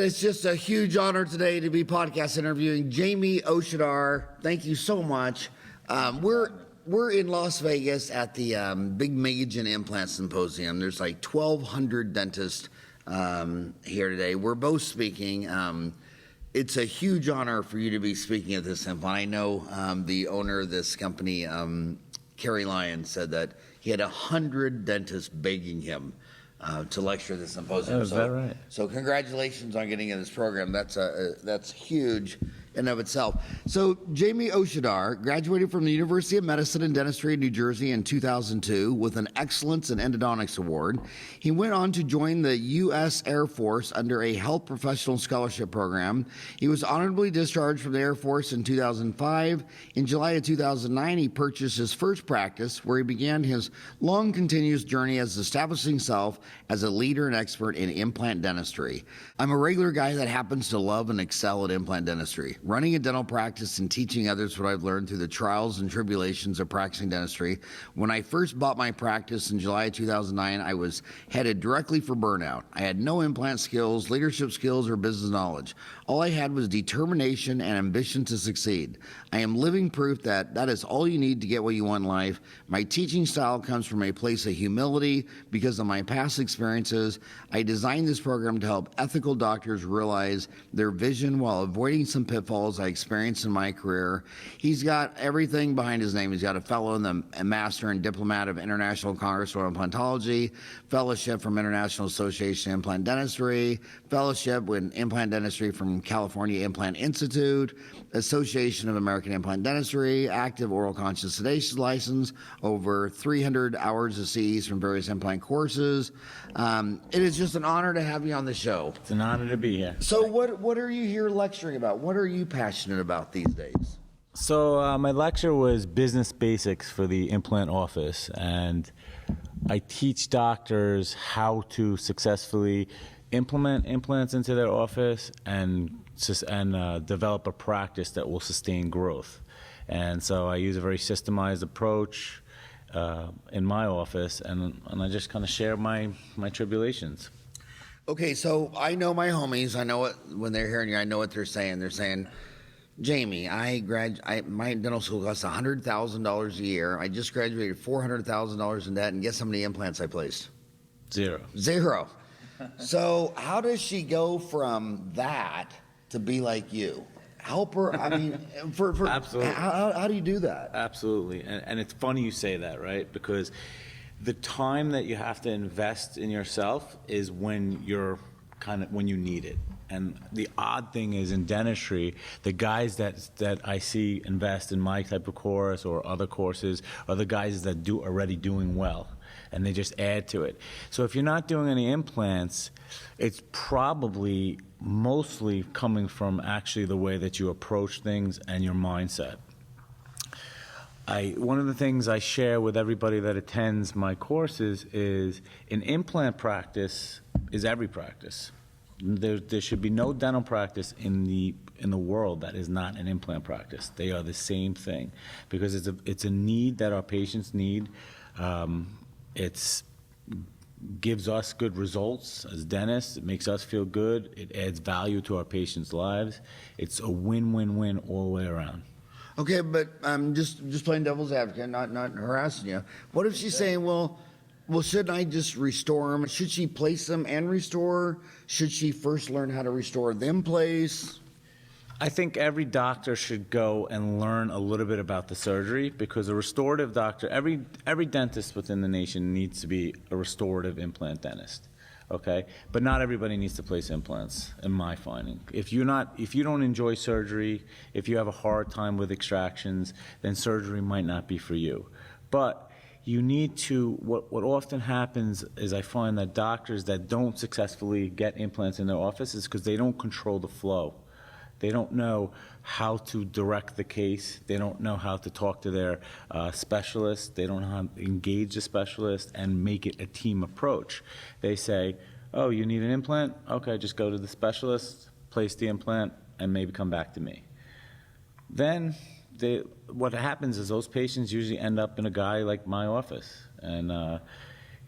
It is just a huge honor today to be podcast interviewing Jamie Oshidar. Thank you so much. We're in Las Vegas at the big MegaGen Implant Symposium. There's like 1,200 dentists here today. We're both speaking. It's a huge honor for you to be speaking at this implant. I know the owner of this company, Kerry Lyons, said that he had 100 dentists begging him to lecture at this symposium. Is that right? So congratulations on getting in this program. That's huge in of itself. So Jamie Oshidar graduated from the University of Medicine and Dentistry in New Jersey in 2002 with an Excellence in Endodontics Award. He went on to join the U.S. Air Force under a Health Professional Scholarship Program. He was honorably discharged from the Air Force in 2005. In July of 2009, he purchased his first practice, where he began his long, continuous journey as establishing himself as a leader and expert in implant dentistry. I'm a regular guy that happens to love and excel at implant dentistry. Running a dental practice and teaching others what I've learned through the trials and tribulations of practicing dentistry. When I first bought my practice in July of 2009, I was headed directly for burnout. I had no implant skills, leadership skills, or business knowledge. All I had was determination and ambition to succeed. I am living proof that that is all you need to get what you want in life. My teaching style comes from a place of humility because of my past experiences. I designed this program to help ethical doctors realize their vision while avoiding some pitfalls I experienced in my career. He's got everything behind his name. He's got a fellow in the Master and Diplomat of International Congress of Implantology, fellowship from International Association of Implant Dentistry, fellowship with Implant Dentistry from California Implant Institute, Association of American Implant Dentistry, active oral conscious sedation license, over 300 hours of CEs from various implant courses. It is just an honor to have you on the show. It's an honor to be here. So what are you here lecturing about? What are you passionate about these days? So my lecture was business basics for the implant office, and I teach doctors how to successfully implement implants into their office and develop a practice that will sustain growth. And so I use a very systemized approach in my office, and I just kind of share my tribulations. Okay, so I know my homies. I know what, when they're hearing you, I know what they're saying. They're saying, Jamie, my dental school costs $100,000 a year. I just graduated $400,000 in debt, and guess how many implants I placed? Zero. So how does she go from that to be like you? Help her. I mean, Absolutely. How do you do that? Absolutely, and it's funny you say that, right? Because the time that you have to invest in yourself is when when you need it. And the odd thing is, in dentistry, the guys that I see invest in my type of course or other courses are the guys that already doing well, and they just add to it. So if you're not doing any implants, it's probably mostly coming from actually the way that you approach things and your mindset. One of the things I share with everybody that attends my courses is an implant practice is every practice. There should be no dental practice in the world that is not an implant practice. They are the same thing because it's a need that our patients need. It gives us good results as dentists. It makes us feel good. It adds value to our patients' lives. It's a win-win-win all the way around. Okay, but just playing devil's advocate, not harassing you. What if she's saying, well, shouldn't I just restore them? Should she place them and restore? Should she first learn how to restore then place? I think every doctor should go and learn a little bit about the surgery, because a restorative doctor, every dentist within the nation needs to be a restorative implant dentist. Okay, but not everybody needs to place implants, in my finding. If you don't enjoy surgery, if you have a hard time with extractions, then surgery might not be for you. But you need to, what often happens is I find that doctors that don't successfully get implants in their office is because they don't control the flow. They don't know how to direct the case. They don't know how to talk to their specialist. They don't know how to engage the specialist and make it a team approach. They say, oh, you need an implant? Okay, just go to the specialist, place the implant, and maybe come back to me. Then what happens is those patients usually end up in a guy like my office. And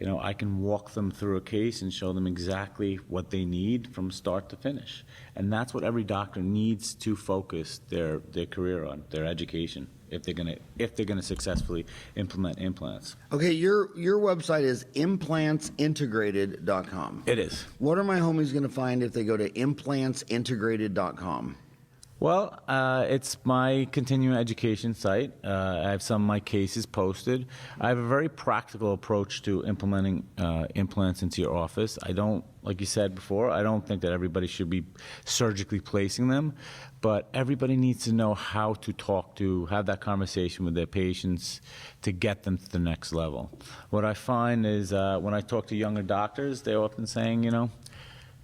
I can walk them through a case and show them exactly what they need from start to finish. And that's what every doctor needs to focus their career on, their education, if they're gonna successfully implement implants. Okay, your website is implantsintegrated.com. It is. What are my homies going to find if they go to implantsintegrated.com? Well, it's my continuing education site. I have some of my cases posted. I have a very practical approach to implementing implants into your office. I don't, like you said before, I don't think that everybody should be surgically placing them, but everybody needs to know how to have that conversation with their patients to get them to the next level. What I find is when I talk to younger doctors, they're often saying,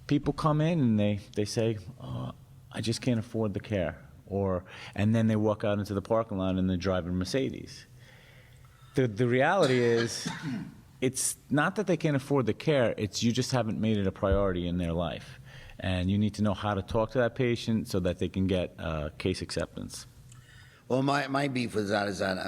people come in and they say, oh, I just can't afford the care, and then they walk out into the parking lot and they're driving Mercedes. The reality is, it's not that they can't afford the care, it's you just haven't made it a priority in their life. And you need to know how to talk to that patient so that they can get case acceptance. Well, my beef with that is that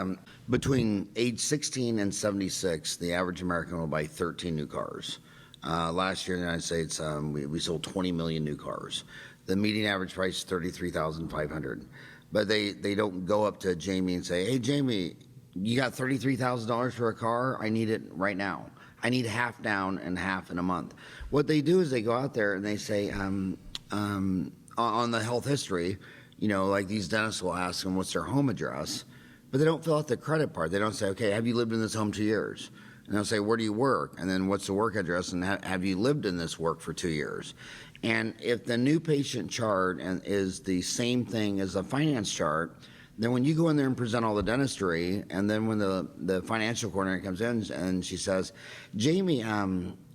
between age 16 and 76, the average American will buy 13 new cars. Last year in the United States, we sold 20 million new cars. The median average price is $33,500, but they don't go up to Jamie and say, "Hey, Jamie, you got $33,000 for a car? I need it right now. I need half down and half in a month." What they do is they go out there and they say, on the health history, like these dentists will ask them what's their home address, but they don't fill out the credit part. They don't say, "Okay, have you lived in this home 2 years?" And they'll say, "Where do you work?" And then what's the work address? And have you lived in this work for 2 years? And if the new patient chart is the same thing as the finance chart, then when you go in there and present all the dentistry, and then when the financial coordinator comes in and she says, "Jamie,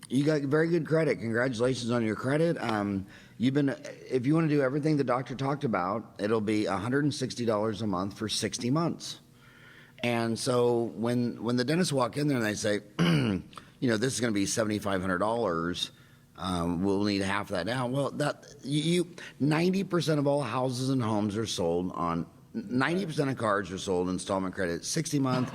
you got very good credit. Congratulations on your credit. If you want to do everything the doctor talked about, it'll be $160 a month for 60 months." And so when the dentists walk in there and they say, this is going to be $7,500, we'll need half of that down. Well, 90% of all houses and homes are sold on 90% of cars are sold installment credit 60 months.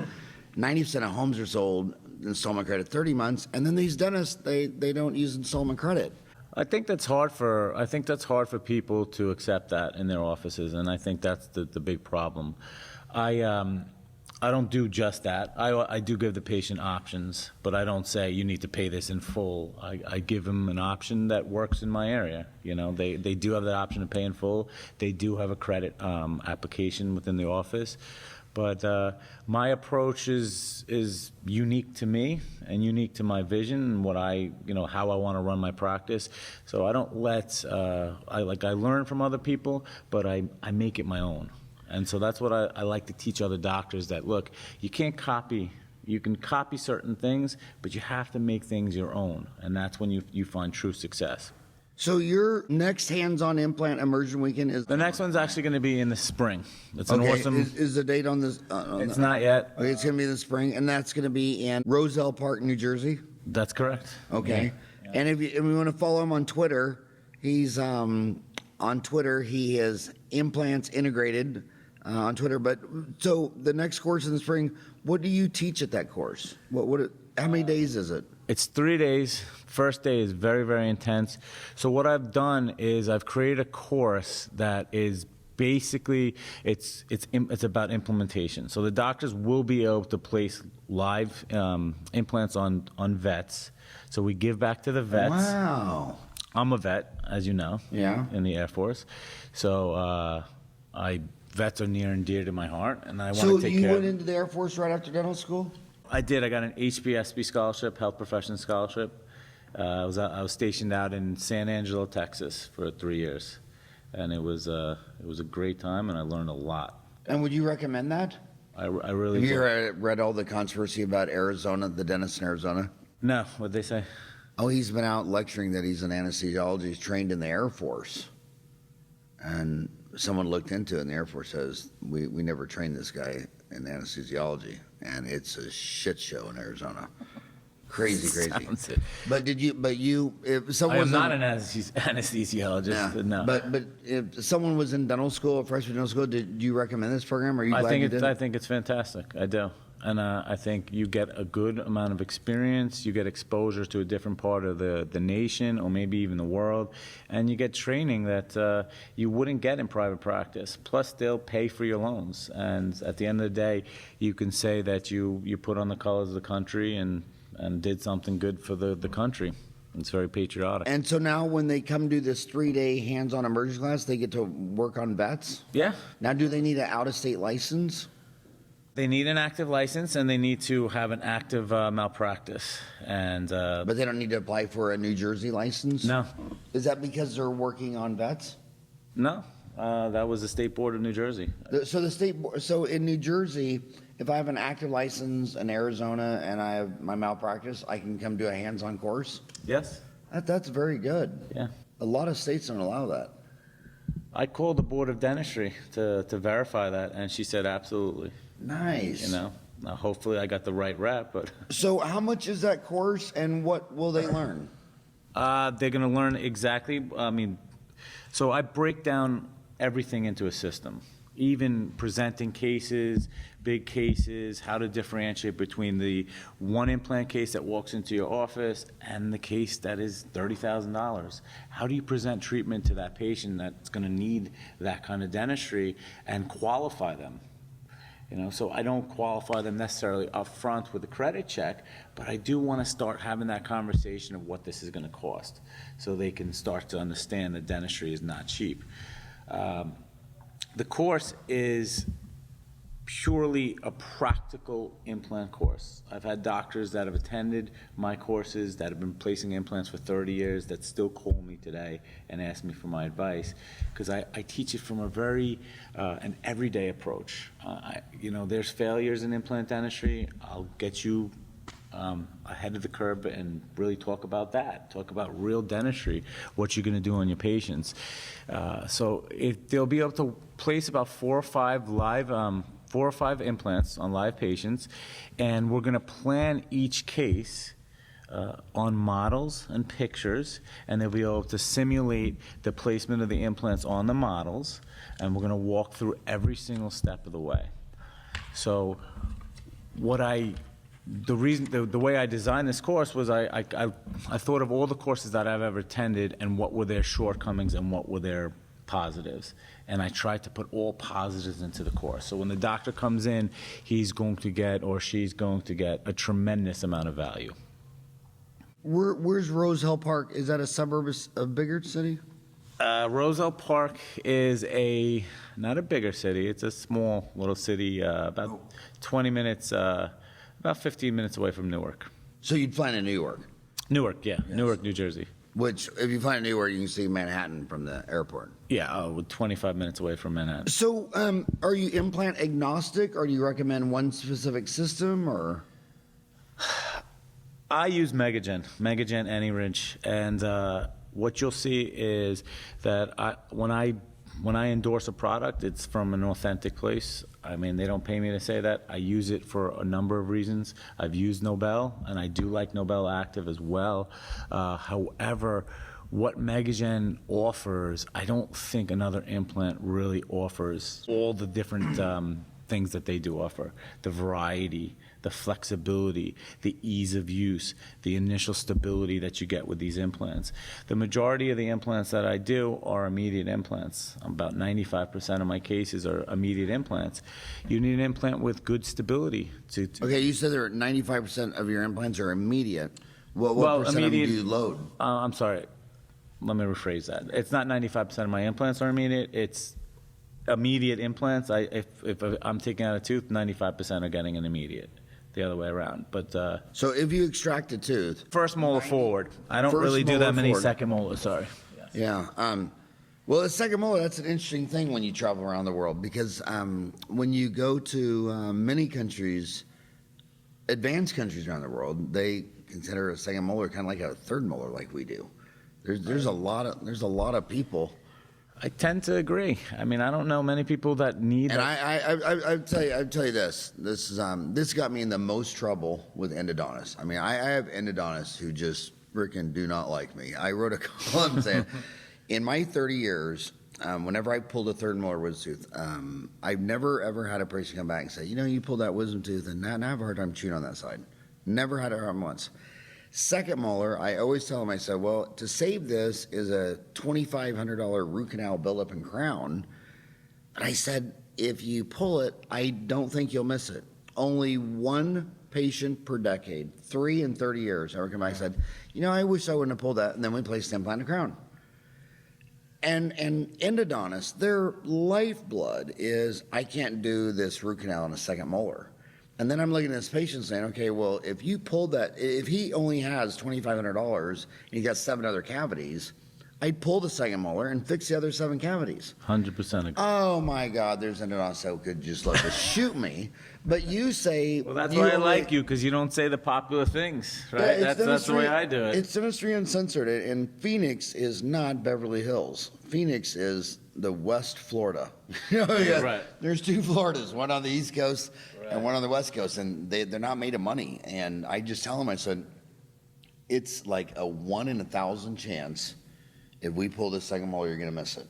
90% of homes are sold installment credit 30 months, and then these dentists they don't use installment credit. I think that's hard for people to accept that in their offices, and I think that's the big problem. I don't do just that. I do give the patient options, but I don't say you need to pay this in full. I give them an option that works in my area. They do have that option to pay in full. They do have a credit application within the office. But my approach is unique to me and unique to my vision and how I want to run my practice. So I don't I learn from other people, but I make it my own. And so that's what I like to teach other doctors, that, look, you can't copy. You can copy certain things, but you have to make things your own. And that's when you find true success. So your next hands-on implant immersion weekend is... The next one's actually going to be in the spring. It's an awesome... Is the date on this? It's not yet. Okay, it's going to be in the spring, and that's going to be in Roselle Park, New Jersey? That's correct. Okay. Yeah. And if we want to follow him on Twitter, he's on Twitter. He is Implants Integrated on Twitter. But so the next course in the spring, what do you teach at that course? How many days is it? It's 3 days. First day is very, very intense. So what I've done is I've created a course that is basically, it's about implementation. So the doctors will be able to place live implants on vets. So we give back to the vets. Wow. I'm a vet, as you know, in the Air Force. So vets are near and dear to my heart, and I want to take care of them. So you went into the Air Force right after dental school? I did. I got an HBSB scholarship, Health Profession Scholarship. I was stationed out in San Angelo, Texas, for 3 years, and it was a great time, and I learned a lot. And would you recommend that? I really. Have you read all the controversy about Arizona, the dentist in Arizona? No. What'd they say? Oh, he's been out lecturing that he's an anesthesiologist. He's trained in the Air Force, and someone looked into it, and the Air Force says, we never trained this guy in anesthesiology, and it's a shit show in Arizona. Crazy. But if someone I'm not an anesthesiologist. Yeah, no. But if someone was in dental school, freshman dental school, did you recommend this program? Or are you glad you did? I think it's fantastic. I do. And I think you get a good amount of experience, you get exposure to a different part of the nation or maybe even the world, and you get training that you wouldn't get in private practice. Plus, they'll pay for your loans. And at the end of the day, you can say that you put on the colors of the country and did something good for the country. It's very patriotic. And so now when they come do this 3-day hands-on emergency class, they get to work on vets? Yeah. Now, do they need an out-of-state license? They need an active license, and they need to have an active malpractice. And But they don't need to apply for a New Jersey license? No. Is that because they're working on vets? No, that was the State Board of New Jersey. So in New Jersey, if I have an active license in Arizona and I have my malpractice, I can come do a hands-on course? Yes. That's very good. Yeah. A lot of states don't allow that. I called the Board of Dentistry to verify that, and she said absolutely. Nice. You know, now hopefully I got the right rep, but So how much is that course and what will they learn? they're going to learn exactly. So I break down everything into a system, even presenting cases, big cases, how to differentiate between the one implant case that walks into your office and the case that is $30,000. How do you present treatment to that patient that's going to need that kind of dentistry and qualify them? You know, so I don't qualify them necessarily up front with a credit check, but I do want to start having that conversation of what this is going to cost so they can start to understand that dentistry is not cheap. The course is purely a practical implant course. I've had doctors that have attended my courses that have been placing implants for 30 years that still call me today and ask me for my advice because I teach it from a very an everyday approach. You know, there's failures in implant dentistry. I'll get you ahead of the curve and really talk about that. Talk about real dentistry, what you're going to do on your patients. So they'll be able to place about 4 or 5 implants on live patients, and we're going to plan each case on models and pictures, and they'll be able to simulate the placement of the implants on the models, and we're going to walk through every single step of the way. So the way I designed this course was I thought of all the courses that I've ever attended and what were their shortcomings and what were their positives. And I tried to put all positives into the course. So when the doctor comes in, he's going to get or she's going to get a tremendous amount of value. Where's Roselle Park? Is that a suburb of bigger city? Roselle Park is not a bigger city. It's a small little city, about 20 minutes, about 15 minutes away from Newark. So you'd fly to New York? Newark, yeah. Yes. Newark, New Jersey. Which, if you fly to Newark, you can see Manhattan from the airport. Yeah, 25 minutes away from Manhattan. So are you implant agnostic, or do you recommend one specific system, or? I use MegaGen, AnyRinch, and what you'll see is that when I endorse a product, it's from an authentic place. I mean, they don't pay me to say that. I use it for a number of reasons. I've used Nobel, and I do like Nobel Active as well. However, what MegaGen offers, I don't think another implant really offers all the different things that they do offer. The variety, the flexibility, the ease of use, the initial stability that you get with these implants. The majority of the implants that I do are immediate implants. About 95% of my cases are immediate implants. You need an implant with good stability. Okay, you said there are 95% of your implants are immediate. What percent immediate, of them do you load? I'm sorry. Let me rephrase that. It's not 95% of my implants are immediate. It's immediate implants. If I'm taking out a tooth, 95% are getting an immediate. The other way around, but so if you extract a tooth, first molar forward. I don't really do that many second molars. Sorry. Yeah. Well, the second molar, that's an interesting thing when you travel around the world because when you go to many countries, advanced countries around the world, they consider a second molar kind of like a third molar, like we do. There's a lot of people. I tend to agree. I mean, I don't know many people that need. And I'd tell you this. This got me in the most trouble with endodontists. I mean, I have endodontists who just freaking do not like me. I wrote a column saying, in my 30 years, whenever I pulled a third molar wisdom tooth, I've never ever had a patient come back and say, you pulled that wisdom tooth and now I have a hard time chewing on that side. Never had it happen once. Second molar, I always tell them, I said, well, to save this is a $2,500 root canal buildup and crown. And I said, if you pull it, I don't think you'll miss it. Only one patient per decade, 3 in 30 years, ever come back and said, I wish I wouldn't have pulled that. And then we placed implant and crown. And endodontists, their lifeblood is, I can't do this root canal in a second molar. And then I'm looking at this patient saying, okay, well, if you pulled that, if he only has $2,500 and he got 7 other cavities, I'd pull the second molar and fix the other 7 cavities. 100% agree. Oh my God, there's endodontists that could just love to shoot me. But you say, Well, that's why I like you, because you don't say the popular things, right? Yeah, That's the way I do it. It's Dentistry Uncensored, and Phoenix is not Beverly Hills. Phoenix is the West Florida. Right. There's 2 Floridas, one on the East Coast and one on the West Coast, and they're not made of money. And I just tell them, I said, it's like a 1 in 1,000 chance if we pull this second molar, you're going to miss it.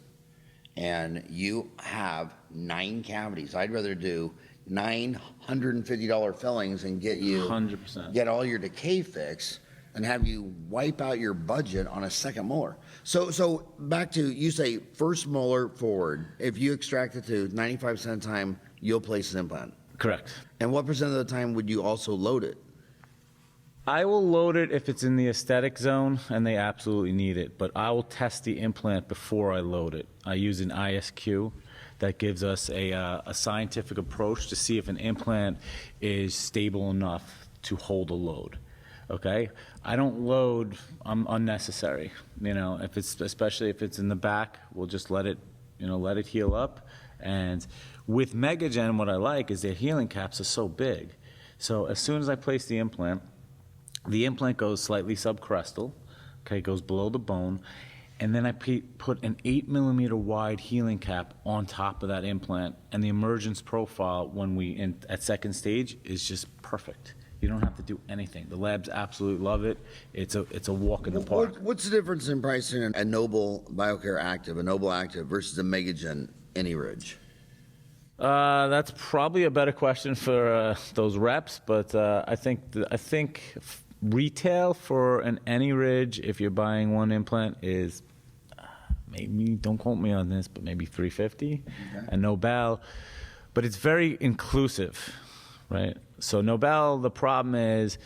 And you have 9 cavities. I'd rather do $950 fillings and get you 100%. get all your decay fixed and have you wipe out your budget on a second molar. So back to, you say first molar forward. If you extract the tooth, 95% of the time you'll place an implant. Correct. And what percent of the time would you also load it? I will load it if it's in the aesthetic zone and they absolutely need it, but I will test the implant before I load it. I use an ISQ that gives us a scientific approach to see if an implant is stable enough to hold a load. Okay, I don't load unnecessary. If it's, especially if it's in the back, we'll just let it heal up. And with MegaGen, what I like is their healing caps are so big. So as soon as I place the implant goes slightly subcrestal, okay, goes below the bone, and then I put an 8 millimeter wide healing cap on top of that implant, and the emergence profile at second stage is just perfect. You don't have to do anything. The labs absolutely love it. It's a walk in the park. What's the difference in pricing a Noble BioCare Active, a Noble Active versus a MegaGen AnyRidge? That's probably a better question for those reps, but I think retail for an AnyRidge, if you're buying one implant, is maybe, don't quote me on this, but maybe $350. Okay. And Nobel, but it's very inclusive, right? So Nobel, the problem is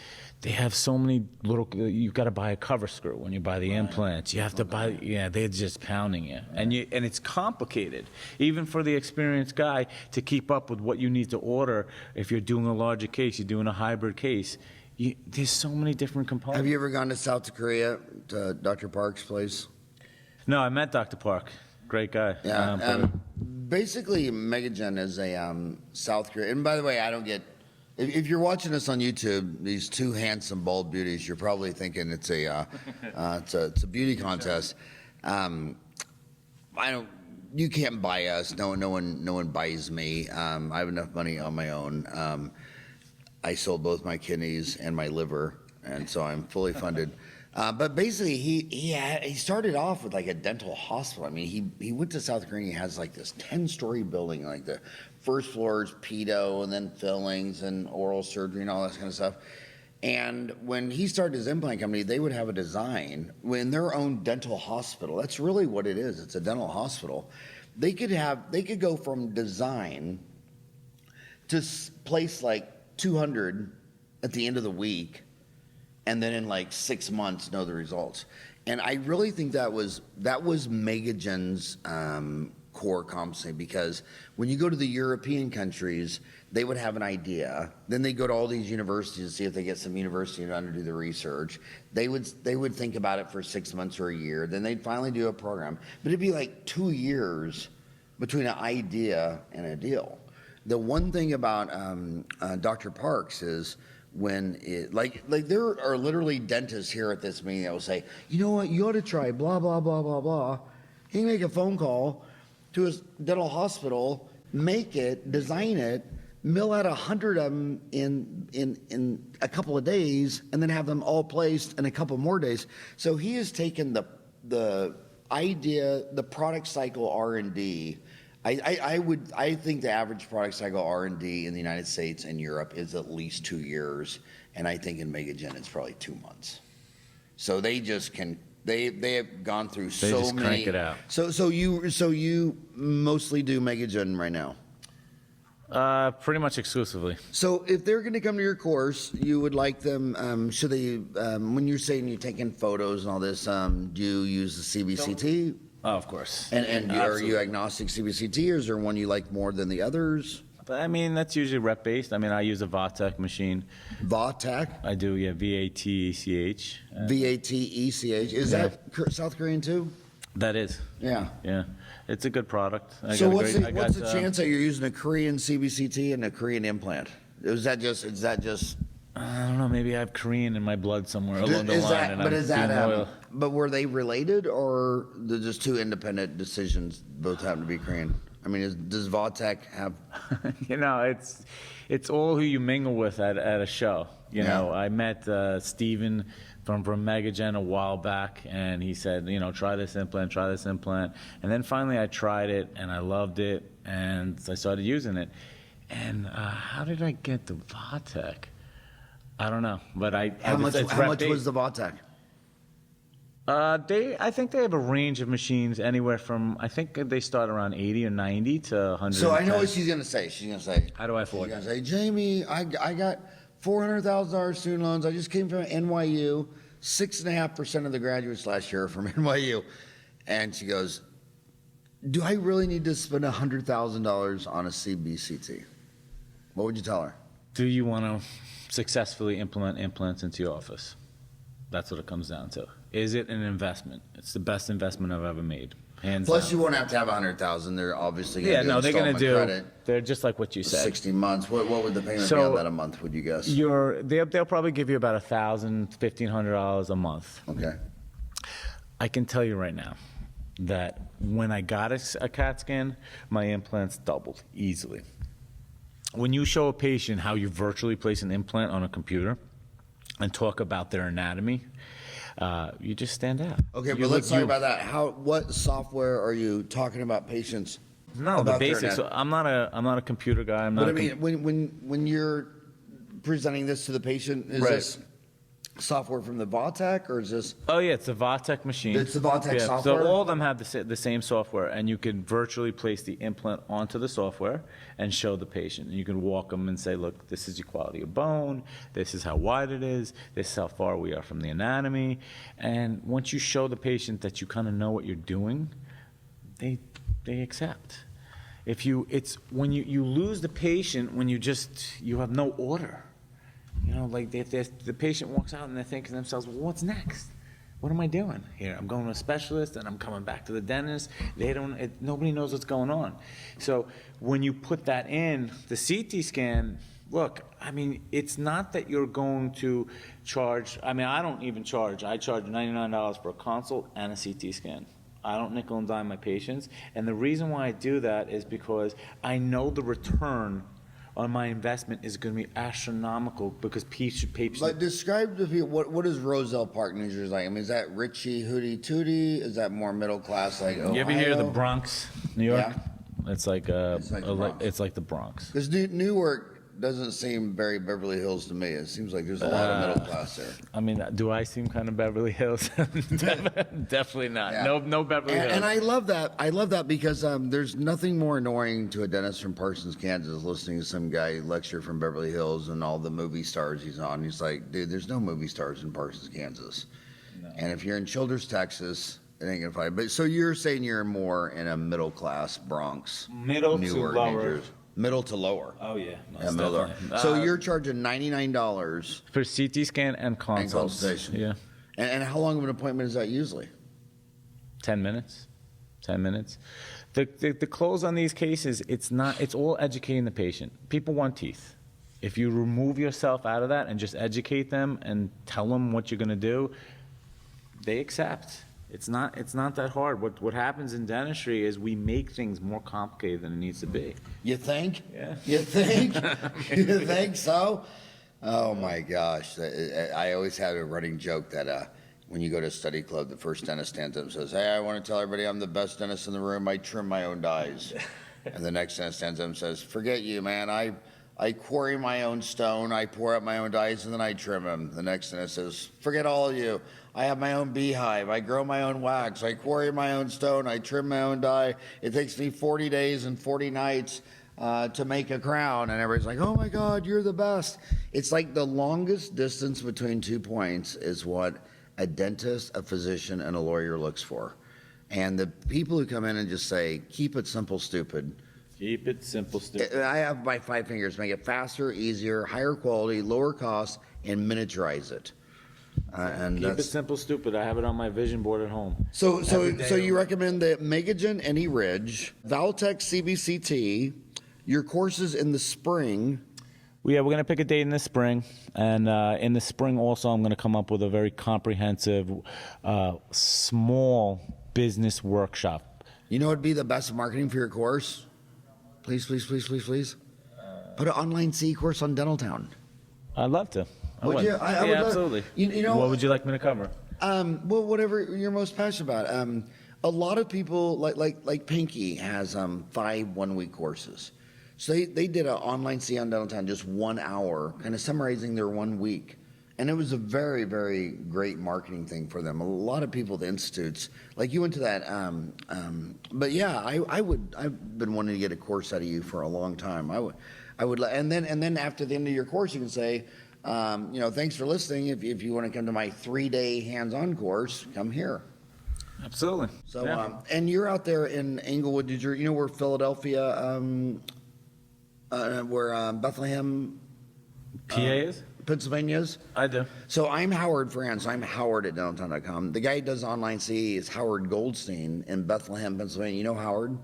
they have so many little, you've got to buy a cover screw when you buy the implants. You have to buy, they're just pounding you. And it's complicated, even for the experienced guy, to keep up with what you need to order. If you're doing a larger case, you're doing a hybrid case, there's so many different components. Have you ever gone to South Korea, to Dr. Park's place? No, I met Dr. Park. Great guy. Yeah. Basically, MegaGen is a South Korea. And by the way, I don't get. If you're watching us on YouTube, these 2 handsome bald beauties, you're probably thinking it's a beauty contest. You can't buy us. No one buys me. I have enough money on my own. I sold both my kidneys and my liver, and so I'm fully funded. But basically, he started off with like a dental hospital. I mean, he went to South Korea. And he has like this 10-story building, like the first floor is pedo, and then fillings and oral surgery and all that kind of stuff. And when he started his implant company, they would have a design in their own dental hospital. That's really what it is. It's a dental hospital. They could go from design to place like 200 at the end of the week, and then in like 6 months know the results. And I really think that was MegaGen's core competency, because when you go to the European countries, they would have an idea. Then they go to all these universities to see if they get some university to underdo the research. They would think about it for 6 months or a year. Then they'd finally do a program. But it'd be like 2 years between an idea and a deal. The one thing about Dr. Parks is when like there are literally dentists here at this meeting that will say, you know what, you ought to try blah, blah, blah, blah, blah. He make a phone call to his dental hospital, make it, design it, mill out 100 of them in a couple of days, and then have them all placed in a couple more days. So he has taken the idea, the product cycle R&D, I think the average product cycle R&D in the United States and Europe is at least 2 years, and I think in MegaGen it's probably 2 months. So they just can. They have gone through They so just many. crank it out. So you mostly do MegaGen right now. Pretty much exclusively. So if they're going to come to your course, you would like them, should they, when you're saying you're taking photos and all this, do you use the CBCT? Oh, of course. And are you agnostic CBCT, or is there one you like more than the others? But I mean, that's usually rep-based. I mean, I use a VATech machine. VATech? I do, yeah, VATECH. VATECH. Is that South Korean too? That is. Yeah. Yeah. It's a good product. So what's the chance that you're using a Korean CBCT and a Korean implant? Is that just? I don't know. Maybe I have Korean in my blood somewhere along the line. And I'm being loyal. But were they related, or they're just two independent decisions? Both happen to be Korean. I mean, does VATech have? You know, it's all who you mingle with at a show. You know, I met Steven from MegaGen a while back, and he said, you know, try this implant. And then finally I tried it, and I loved it, and I started using it. And how did I get the VATech? I don't know, but How much was the VATech? I think they have a range of machines anywhere from, I think they start around 80 or 90 to 100. So I know what she's going to say. She's going to say, how do I afford it? She's going to say, Jamie, I got $400,000 student loans. I just came from NYU, 6.5% of the graduates last year are from NYU. And she goes, do I really need to spend $100,000 on a CBCT? What would you tell her? Do you want to successfully implement implants into your office? That's what it comes down to. Is it an investment? It's the best investment I've ever made. Hands Plus, down. you won't have to have $100,000. They're obviously going to do they're going to do. credit. They're just like what you said. 60 months. What would the payment be on that a month? Would you guess? They'll probably give you about $1,000, $1,500 a month. Okay. I can tell you right now that when I got a CAT scan, my implants doubled easily. When you show a patient how you virtually place an implant on a computer and talk about their anatomy, you just stand out. Okay, but let's talk about that. What software are you talking about patients? No, the basics. So I'm not a computer guy. But I mean, when you're presenting this to the patient, is this software from the VATech, or is this? Oh yeah, it's a VATech machine. It's the VATech software. So all of them have the same software, and you can virtually place the implant onto the software and show the patient. And you can walk them and say, look, this is your quality of bone. This is how wide it is. This is how far we are from the anatomy. And once you show the patient that you kind of know what you're doing, they accept. It's when you lose the patient when you have no order. You know, like the patient walks out and they're thinking to themselves, well, what's next? What am I doing here? I'm going to a specialist and I'm coming back to the dentist. Nobody knows what's going on. So when you put that in, the CT scan, look, I mean, it's not that you're going to charge. I mean, I don't even charge. I charge $99 for a consult and a CT scan. I don't nickel and dime my patients. And the reason why I do that is because I know the return on my investment is going to be astronomical because patients. Like, describe to people what is Roselle Park, New Jersey like? I mean, is that Richie Hootie Tootie? Is that more middle class like Ohio? You ever hear of the Bronx, New York? Yeah. It's like the Bronx. Because Newark doesn't seem very Beverly Hills to me. It seems like there's a lot of middle class there. I mean, do I seem kind of Beverly Hills? Definitely not. Yeah. No Beverly Hills. And I love that. I love that because there's nothing more annoying to a dentist from Parsons, Kansas, listening to some guy lecture from Beverly Hills and all the movie stars he's on. He's like, dude, there's no movie stars in Parsons, Kansas. No. And if you're in Childers, Texas, it ain't gonna fight. But so you're saying you're more in a middle class Bronx, middle Newark, to lower. New Jersey. Middle to lower. Oh yeah, middle to lower. So you're charging $99 for CT scan and consultation. Yeah. And how long of an appointment is that usually? 10 minutes. 10 minutes. The close on these cases, it's all educating the patient. People want teeth. If you remove yourself out of that and just educate them and tell them what you're going to do, they accept. It's not that hard. What happens in dentistry is we make things more complicated than it needs to be. You think? Yeah. You think? You think so? Oh my gosh! I always have a running joke that when you go to a study club, the first dentist stands up and says, "Hey, I want to tell everybody I'm the best dentist in the room. I trim my own dies." And the next dentist stands up and says, "Forget you, man. I quarry my own stone, I pour out my own dies, and then I trim them." The next dentist says, "Forget all of you. I have my own beehive. I grow my own wax. I quarry my own stone. I trim my own die. It takes me 40 days and 40 nights to make a crown." And everybody's like, "Oh my God, you're the best." It's like the longest distance between 2 points is what a dentist, a physician, and a lawyer looks for. And the people who come in and just say, "Keep it simple, stupid." Keep it simple, stupid. I have my 5 fingers. Make it faster, easier, higher quality, lower cost, and miniaturize it. And Keep it simple, stupid. I have it on my vision board at home. So you recommend the MegaGen Any Ridge, Valtech CBCT, your courses in the spring. Yeah, we're going to pick a date in the spring. And in the spring also, I'm going to come up with a very comprehensive, small business workshop. You know what would be the best marketing for your course? Please, please, please, please, please. Put an online CE course on Dental Town. I'd love to. Would you? I would love- absolutely. You know, what would you like me to cover? Well, whatever you're most passionate about. A lot of people, like Pinky, has 5 one-week courses. So they did an online CE on Dental Town, just 1 hour, kind of summarizing their 1 week. And it was a very, very great marketing thing for them. A lot of people at the institutes, like you went to that. But yeah, I've been wanting to get a course out of you for a long time. I would, and then after the end of your course, you can say, thanks for listening. If you want to come to my 3-day hands-on course, come here. Absolutely. So, yeah. And you're out there in Englewood, New Jersey. You know where Philadelphia, where Bethlehem, PA is? Pennsylvania is? I do. So I'm Howard Franz. I'm Howard at dentaltown.com. The guy who does online CE is Howard Goldstein in Bethlehem, Pennsylvania. You know Howard?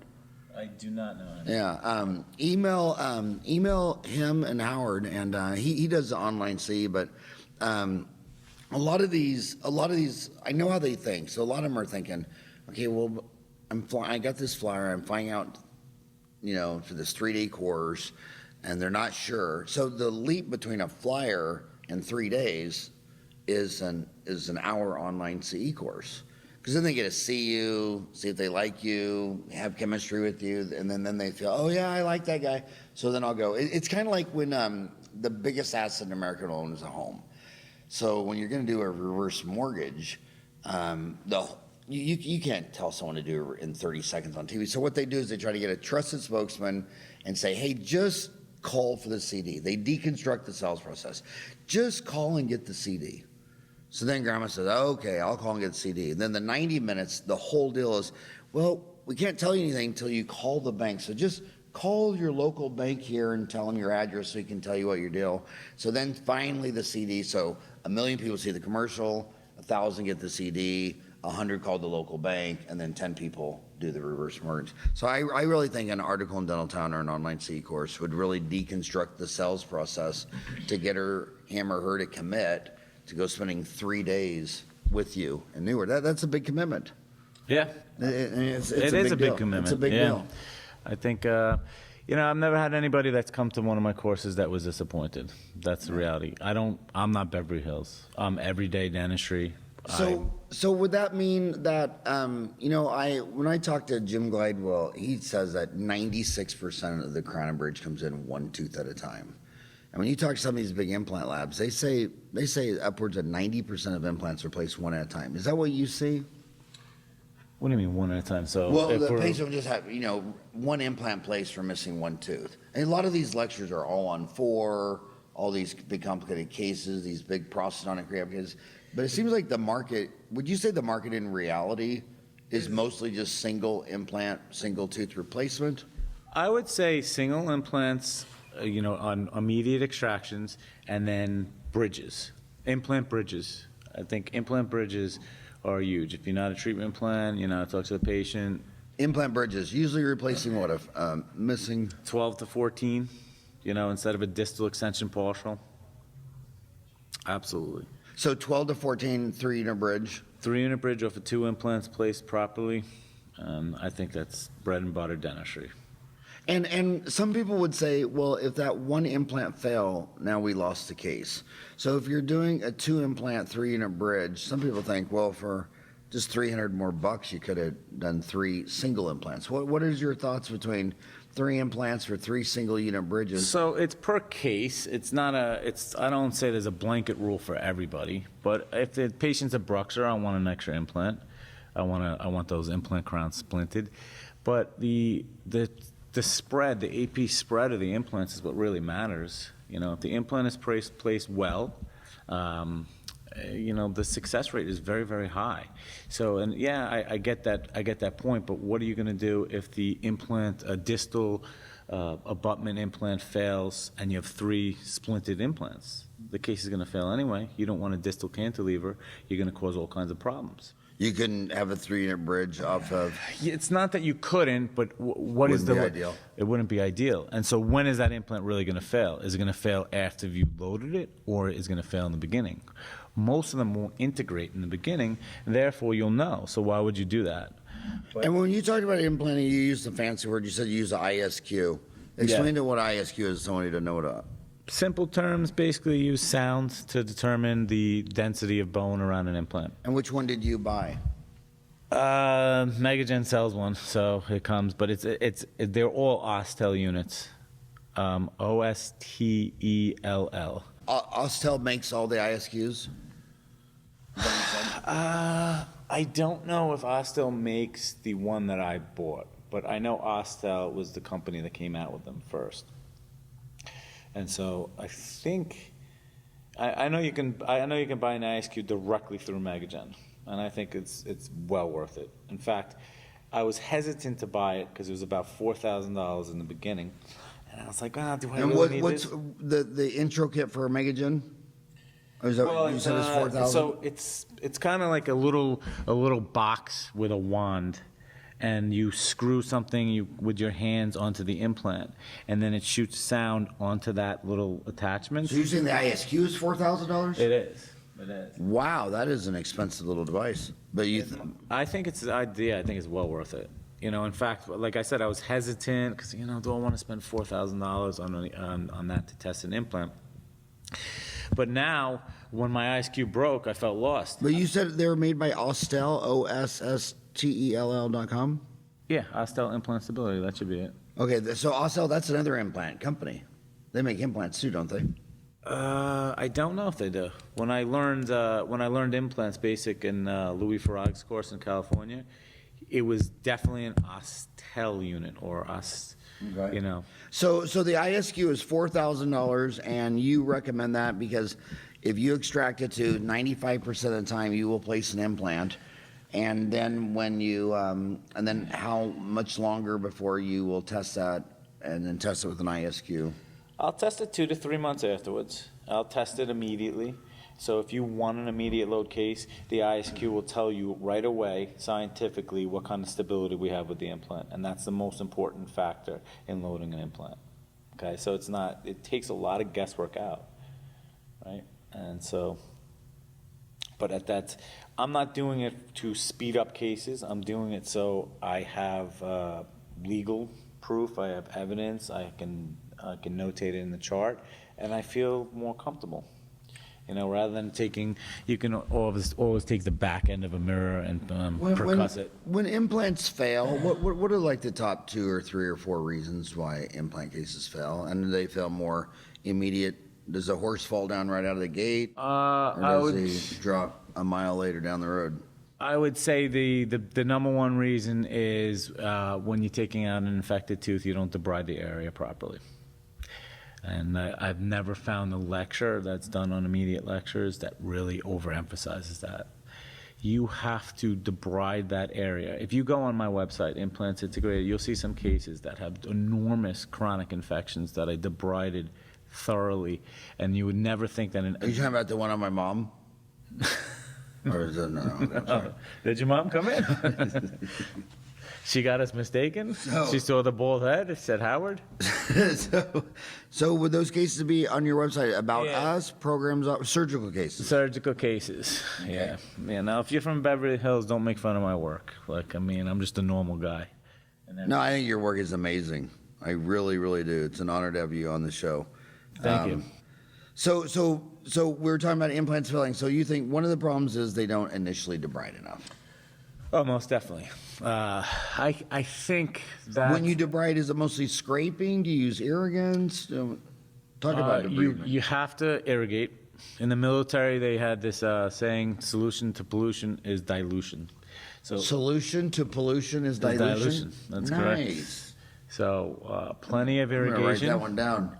I do not know him. Yeah. Email him and Howard, and he does the online CE. But a lot of these, I know how they think. So a lot of them are thinking, okay, well, I got this flyer. I'm flying out, for this 3-day course. And they're not sure. So the leap between a flyer and 3 days is an hour online CE course. Because then they get to see you, see if they like you, have chemistry with you, and then they feel, oh yeah, I like that guy. So then I'll go. It's kind of like when the biggest asset in America to own is a home. So when you're going to do a reverse mortgage, you can't tell someone to do it in 30 seconds on TV. So what they do is they try to get a trusted spokesman and say, hey, just call for the CD. They deconstruct the sales process. Just call and get the CD. So then grandma says, okay, I'll call and get the CD. And then the 90 minutes, the whole deal is, well, we can't tell you anything until you call the bank. So just call your local bank here and tell them your address so he can tell you what your deal. So then finally the CD. So 1 million people see the commercial, 1,000 get the CD, 100 call the local bank, and then 10 people do the reverse mortgage. So I really think an article in Dental Town or an online CE course would really deconstruct the sales process to get him or her to commit to go spending 3 days with you in Newark. That's a big commitment. Yeah. It's It is a big deal. commitment. It's a big deal. I think, I've never had anybody that's come to one of my courses that was disappointed. That's the reality. I'm not Beverly Hills. I'm everyday dentistry. So would that mean that, when I talk to Jim Glidewell, he says that 96% of the crown and bridge comes in 1 tooth at a time. And when you talk to some of these big implant labs, they say upwards of 90% of implants are placed 1 at a time. Is that what you see? What do you mean 1 at a time? So Well, the patient will just have, 1 implant placed for missing 1 tooth. And a lot of these lectures are all on 4, all these big complicated cases, these big prosthodontic rehab cases. But it seems like the market, would you say the market in reality is mostly just single implant, single tooth replacement? I would say single implants, on immediate extractions, and then bridges, implant bridges. I think implant bridges are huge. If you're not a treatment plan, talk to the patient. Implant bridges, usually replacing what, missing? 12 to 14, instead of a distal extension partial. Absolutely. So 12 to 14, 3-unit bridge. 3-unit bridge off of 2 implants placed properly. I think that's bread and butter dentistry. And some people would say, well, if that one implant fail, now we lost the case. So if you're doing a 2-implant, 3-unit bridge, some people think, well, for just $300 more bucks, you could have done 3 single implants. What is your thoughts between 3 implants for 3 single-unit bridges? So it's per case. It's not I don't say there's a blanket rule for everybody, but if the patient's a bruxer, I want an extra implant. I want those implant crowns splinted. But the spread, the AP spread of the implants is what really matters. You know, if the implant is placed well, you know, the success rate is very, very high. So, and yeah, I get that point, but what are you gonna do if the implant, a distal abutment implant fails and you have 3 splinted implants? The case is gonna fail anyway. You don't want a distal cantilever. You're gonna cause all kinds of problems. You couldn't have a 3-unit bridge off of... It's not that you couldn't, but what is the... Wouldn't be ideal. It wouldn't be ideal. And so when is that implant really going to fail? Is it going to fail after you loaded it, or is it going to fail in the beginning? Most of them won't integrate in the beginning, and therefore you'll know. So why would you do that? And when you talked about implanting, you used the fancy word. You said you use the ISQ. Explain to what ISQ is, someone who doesn't know what Simple terms, basically use sound to determine the density of bone around an implant. And which one did you buy? MegaGen sells one, so it comes, but they're all Ostel units. OSTELL. Ostel makes all the ISQs? I don't know if Ostel makes the one that I bought, but I know Ostel was the company that came out with them first. And so I think I know you can buy an ISQ directly through MegaGen, and I think it's well worth it. In fact, I was hesitant to buy it because it was about $4,000 in the beginning, and I was like, do I really need what's this? the intro kit for MegaGen? Or is that, you said it's 4,000? So it's kind of like a little box with a wand. And you screw something with your hands onto the implant, and then it shoots sound onto that little attachment. So you're saying the ISQ is $4,000? It is. Wow, that is an expensive little device. But I think it's the idea. I think it's well worth it. You know, in fact, like I said, I was hesitant because, you know, do I want to spend $4,000 on that to test an implant? But now, when my ISQ broke, I felt lost. But you said they were made by Ostel, OSSTELL.com? Yeah, Ostel Implant Stability. That should be it. Okay, so Ostel, that's another implant company. They make implants too, don't they? I don't know if they do. When I learned implants basic in Louis Farag's course in California, it was definitely an Ostel unit or Okay. you know. So the ISQ is $4,000, and you recommend that because if you extract it to 95% of the time, you will place an implant. And then when you, and then how much longer before you will test that and then test it with an ISQ? I'll test it 2 to 3 months afterwards. I'll test it immediately. So if you want an immediate load case, the ISQ will tell you right away, scientifically, what kind of stability we have with the implant. And that's the most important factor in loading an implant. Okay, so it takes a lot of guesswork out, right? And so, but I'm not doing it to speed up cases. I'm doing it so I have legal proof, I have evidence, I can notate it in the chart, and I feel more comfortable. You know, rather than you can always take the back end of a mirror and percuss it. When implants fail, what are like the top 2 or 3 or 4 reasons why implant cases fail? And do they fail more immediate? Does a horse fall down right out of the gate? Or does he drop a mile later down the road? I would say the number one reason is when you're taking out an infected tooth, you don't debride the area properly. And I've never found a lecture that's done on immediate lectures that really overemphasizes that. You have to debride that area. If you go on my website, Implants Integrated, you'll see some cases that have enormous chronic infections that I debrided thoroughly, and you would never think that. Are you talking about the one on my mom? Or is it, no. Did your mom come in? She got us mistaken? No. She saw the bald head? It said Howard? So would those cases be on your website about us, programs, surgical cases? Surgical cases, yeah. Now, if you're from Beverly Hills, don't make fun of my work. I'm just a normal guy. No, I think your work is amazing. I really, really do. It's an honor to have you on the show. Thank you. So we were talking about implants failing. So you think one of the problems is they don't initially debride enough? Oh, most definitely. I think that When you debride, is it mostly scraping? Do you use irrigants? Talk about debridement. you have to irrigate. In the military, they had this saying: "Solution to pollution is dilution." So Solution to pollution is dilution? dilution. That's correct. Nice. So plenty of I'm gonna write irrigation. that one down.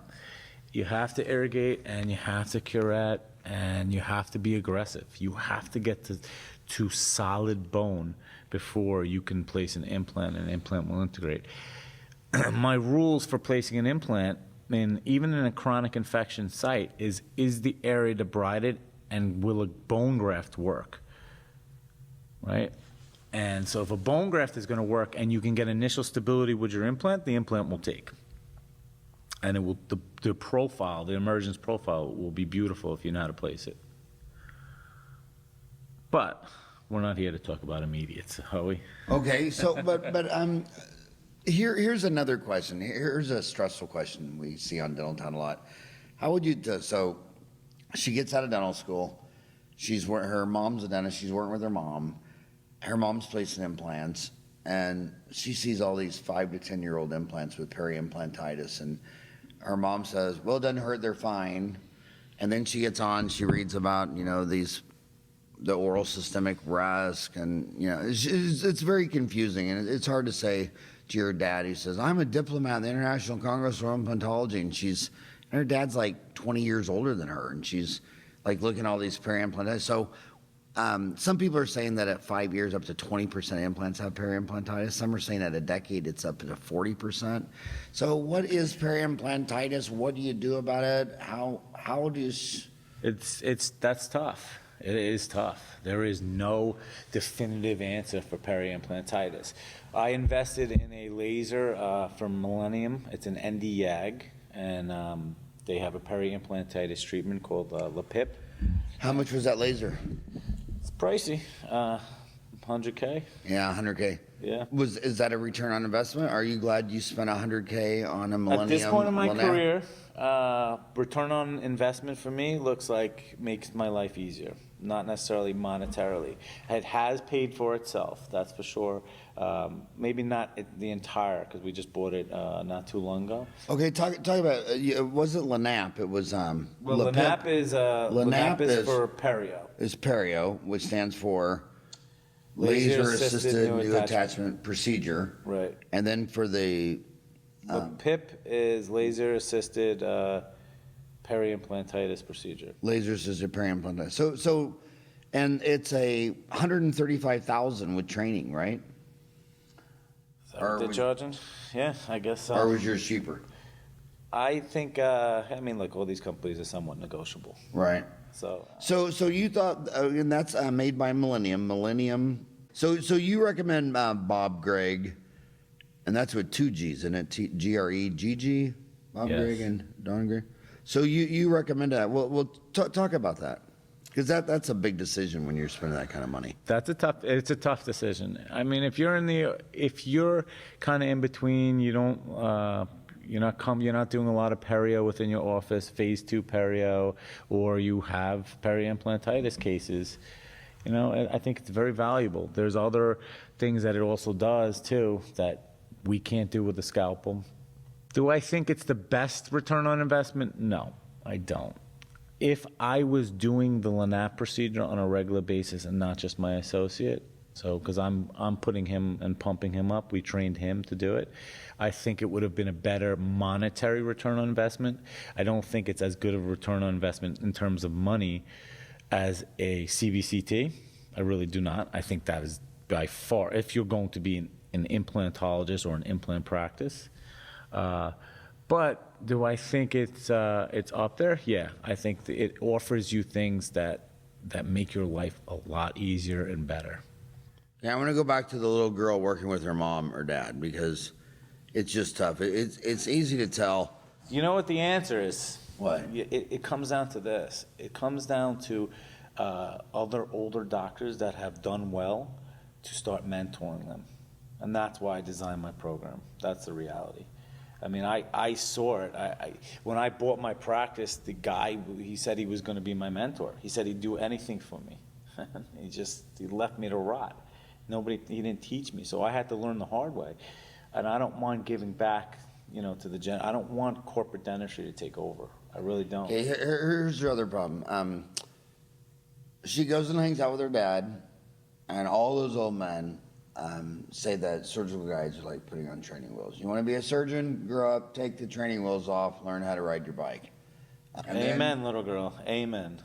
You have to irrigate, and you have to curette, and you have to be aggressive. You have to get to solid bone before you can place an implant, and an implant will integrate. My rules for placing an implant, even in a chronic infection site, is the area debrided, and will a bone graft work, right? And so if a bone graft is going to work and you can get initial stability with your implant, the implant will take. And it will, the profile, the emergence profile will be beautiful if you know how to place it. But we're not here to talk about immediates, are we? Okay, so here's another question. Here's a stressful question we see on Dental Town a lot. How would you so she gets out of dental school. Her mom's a dentist. She's working with her mom. Her mom's placing implants, and she sees all these 5 to 10-year-old implants with peri-implantitis, and her mom says, "Well, it doesn't hurt. They're fine." And then she gets on. She reads about the oral systemic risk, and it's very confusing, and it's hard to say to your dad who says, "I'm a diplomat in the International Congress of Implantology," and her dad's like 20 years older than her, and she's like looking at all these peri-implantitis. So some people are saying that at 5 years, up to 20% of implants have peri-implantitis. Some are saying at a decade, it's up to 40%. So what is peri-implantitis? What do you do about it? How do you... That's tough. It is tough. There is no definitive answer for peri-implantitis. I invested in a laser from Millennium. It's an Nd:YAG, and they have a peri-implantitis treatment called LaPip. How much was that laser? It's pricey, $100K. Yeah, $100K. Yeah. Is that a return on investment? Are you glad you spent $100K on a Millennium? At this point in my Millennium? career, return on investment for me looks like makes my life easier, not necessarily monetarily. It has paid for itself, that's for sure. Maybe not the entire, because we just bought it not too long ago. Okay, talk about. It wasn't LANAP. It was Well, LaPip. LANAP is for perio. Is perio, which stands for laser-assisted new attachment procedure. Right. And then for the PIP is laser-assisted peri-implantitis procedure. laser-assisted peri-implantitis. So, and it's a $135,000 with training, right? Is that what they're charging? Yeah, I guess so. Or was yours cheaper? I think, look, all these companies are somewhat negotiable. Right. So you thought, and that's made by Millennium. So you recommend Bob Gregg, and that's with 2 G's, isn't it? G-R-E-G-G, Bob Yes. Gregg and Don Gregg. So you recommend that. Well, talk about that, because that's a big decision when you're spending that kind of money. it's a tough decision. I mean, if you're kind of in between, you're not doing a lot of perio within your office, phase 2 perio, or you have peri-implantitis cases, I think it's very valuable. There's other things that it also does too that we can't do with the scalpel. Do I think it's the best return on investment? No, I don't. If I was doing the LANAP procedure on a regular basis and not just my associate, because I'm putting him and pumping him up, we trained him to do it, I think it would have been a better monetary return on investment. I don't think it's as good of a return on investment in terms of money as a CVCT. I really do not. I think that is by far, if you're going to be an implantologist or an implant practice. But do I think it's up there? Yeah, I think it offers you things that make your life a lot easier and better. Yeah, I want to go back to the little girl working with her mom or dad, because it's just tough. It's easy to tell. You know what the answer is? What? It comes down to this. It comes down to other older doctors that have done well to start mentoring them. And that's why I designed my program. That's the reality. I mean, I saw it. When I bought my practice, the guy, he said he was going to be my mentor. He said he'd do anything for me. He left me to rot. He didn't teach me, so I had to learn the hard way. And I don't mind giving back, to I don't want corporate dentistry to take over. I really don't. Okay, here's your other problem. She goes and hangs out with her dad, and all those old men say that surgical guides are like putting on training wheels. You want to be a surgeon? Grow up, take the training wheels off, learn how to ride your bike. Amen, little girl. Amen.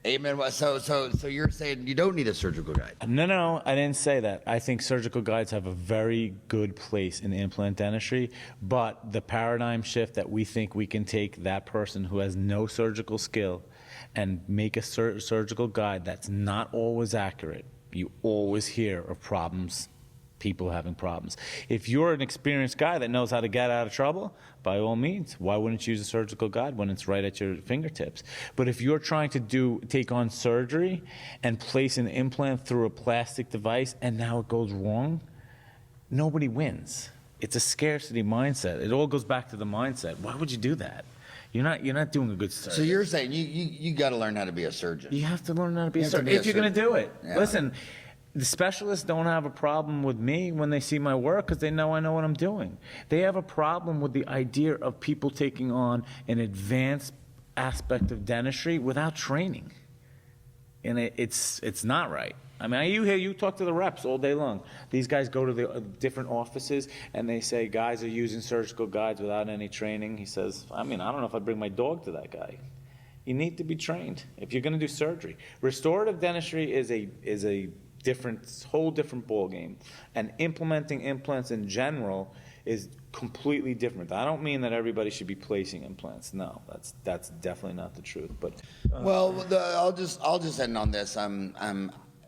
Amen. So you're saying you don't need a surgical guide? No, I didn't say that. I think surgical guides have a very good place in implant dentistry, but the paradigm shift that we think we can take that person who has no surgical skill and make a surgical guide that's not always accurate. You always hear of problems, people having problems. If you're an experienced guy that knows how to get out of trouble, by all means, why wouldn't you use a surgical guide when it's right at your fingertips? But if you're trying to take on surgery and place an implant through a plastic device and now it goes wrong, nobody wins. It's a scarcity mindset. It all goes back to the mindset. Why would you do that? You're not doing a good surgery. So you're saying you got to learn how to be a surgeon. You have to learn how to be a surgeon if you're going to do it. Yeah. Listen, the specialists don't have a problem with me when they see my work because they know I know what I'm doing. They have a problem with the idea of people taking on an advanced aspect of dentistry without training. And it's not right. I mean, you talk to the reps all day long. These guys go to the different offices and they say guys are using surgical guides without any training. He says, I don't know if I'd bring my dog to that guy. You need to be trained if you're going to do surgery. Restorative dentistry is a whole different ball game, and implementing implants in general is completely different. I don't mean that everybody should be placing implants. No, that's definitely not the truth. But I'll just end on this.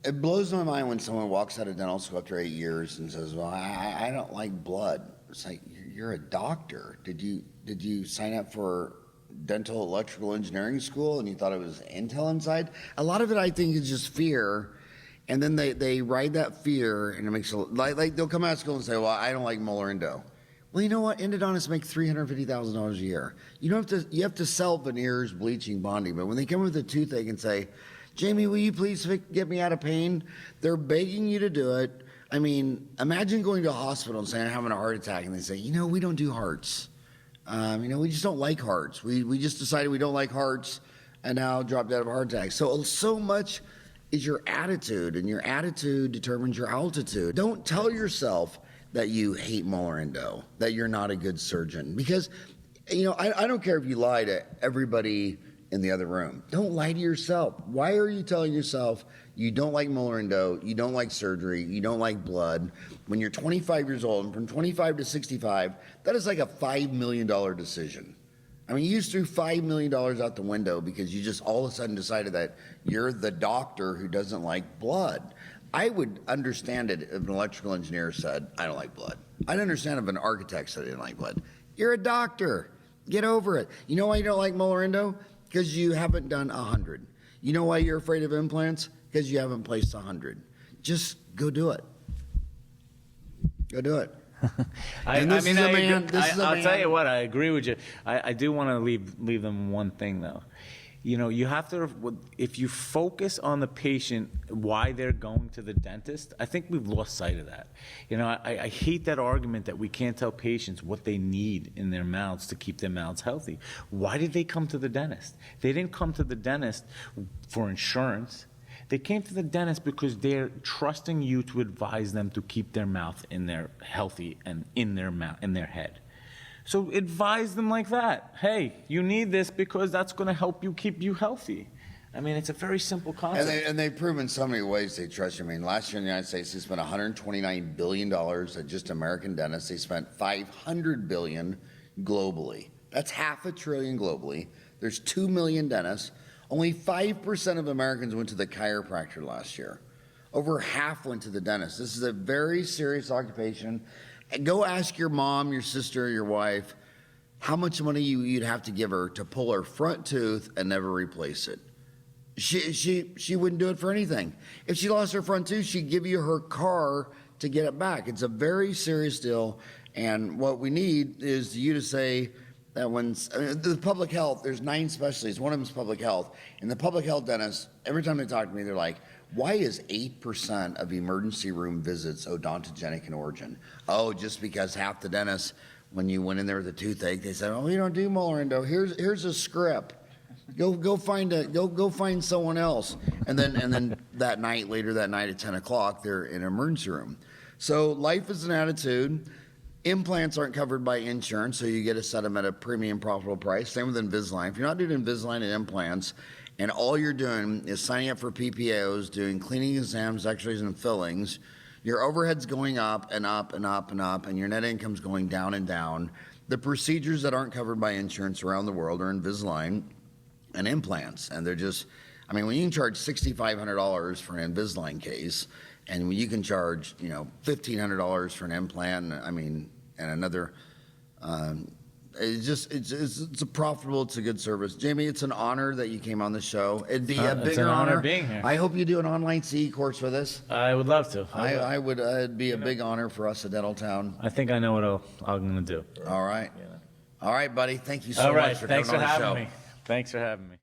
It blows my mind when someone walks out of dental school after 8 years and says, "Well, I don't like blood." It's like, you're a doctor. Did you sign up for dental electrical engineering school and you thought it was Intel inside? A lot of it, I think, is just fear. And then they ride that fear, and it makes it like they'll come out of school and say, "Well, I don't like molar endo." Well, you know what? Endodontists make $350,000 a year. You have to sell veneers, bleaching, bonding. But when they come with a toothache and say, "Jamie, will you please get me out of pain?" They're begging you to do it. I mean, imagine going to a hospital and saying, "I'm having a heart attack," and they say, "We don't do hearts. We just don't like hearts. We just decided we don't like hearts, and now dropped out of a heart attack." So much is your attitude, and your attitude determines your altitude. Don't tell yourself that you hate molar endo, that you're not a good surgeon, because I don't care if you lie to everybody in the other room. Don't lie to yourself. Why are you telling yourself you don't like molar endo, you don't like surgery, you don't like blood when you're 25 years old? And from 25 to 65, that is like a $5 million decision. You just threw $5 million out the window because you just all of a sudden decided that you're the doctor who doesn't like blood. I would understand it if an electrical engineer said, "I don't like blood." I'd understand if an architect said, "I didn't like blood." You're a doctor. Get over it. You know why you don't like molar endo? Because you haven't done 100. You know why you're afraid of implants? Because you haven't placed 100. Just go do it. Go do it. I'll tell you what, I agree with you. I do want to leave them one thing, though. You have to, if you focus on the patient, why they're going to the dentist, I think we've lost sight of that. I hate that argument that we can't tell patients what they need in their mouths to keep their mouths healthy. Why did they come to the dentist? They didn't come to the dentist for insurance. They came to the dentist because they're trusting you to advise them to keep their mouth in their healthy and in their head. So advise them like that. Hey, you need this because that's going to help you keep you healthy. It's a very simple concept. And they've proven so many ways they trust you. Last year in the United States, they spent $129 billion at just American dentists. They spent $500 billion globally. That's $500 billion globally. There's 2 million dentists. Only 5% of Americans went to the chiropractor last year. Over half went to the dentist. This is a very serious occupation. And go ask your mom, your sister, your wife, how much money you'd have to give her to pull her front tooth and never replace it. She wouldn't do it for anything. If she lost her front tooth, she'd give you her car to get it back. It's a very serious deal. And what we need is you to say that when the public health, there's 9 specialties, one of them is public health, and the public health dentists, every time they talk to me, they're like, why is 8% of emergency room visits odontogenic in origin? Oh, just because half the dentists, when you went in there with a toothache, they said, oh, we don't do molar endo. Here's a script. Go find someone else. And then that night, later that night at 10 o'clock, they're in an emergency room. So life is an attitude. Implants aren't covered by insurance, so you get to set them at a premium profitable price. Same with Invisalign. If you're not doing Invisalign and implants, and all you're doing is signing up for PPOs, doing cleaning exams, x-rays, and fillings, your overhead's going up and up and up and up, and your net income's going down and down. The procedures that aren't covered by insurance around the world are Invisalign and implants, and they're just, I mean, when you can charge $6,500 for an Invisalign case, and when you can charge, $1,500 for an implant, I mean, and another, it's a profitable, it's a good service. Jamie, it's an honor that you came on the show. It'd be a bigger it's an honor being here. I hope you do an online CE course with us. I would love to. I would. It'd be a big honor for us at Dental Town. I think I know what I'm going to do. All right. Yeah. All right, buddy. Thank you so All right. much for Thanks coming for on the show. having me. Thanks for having me.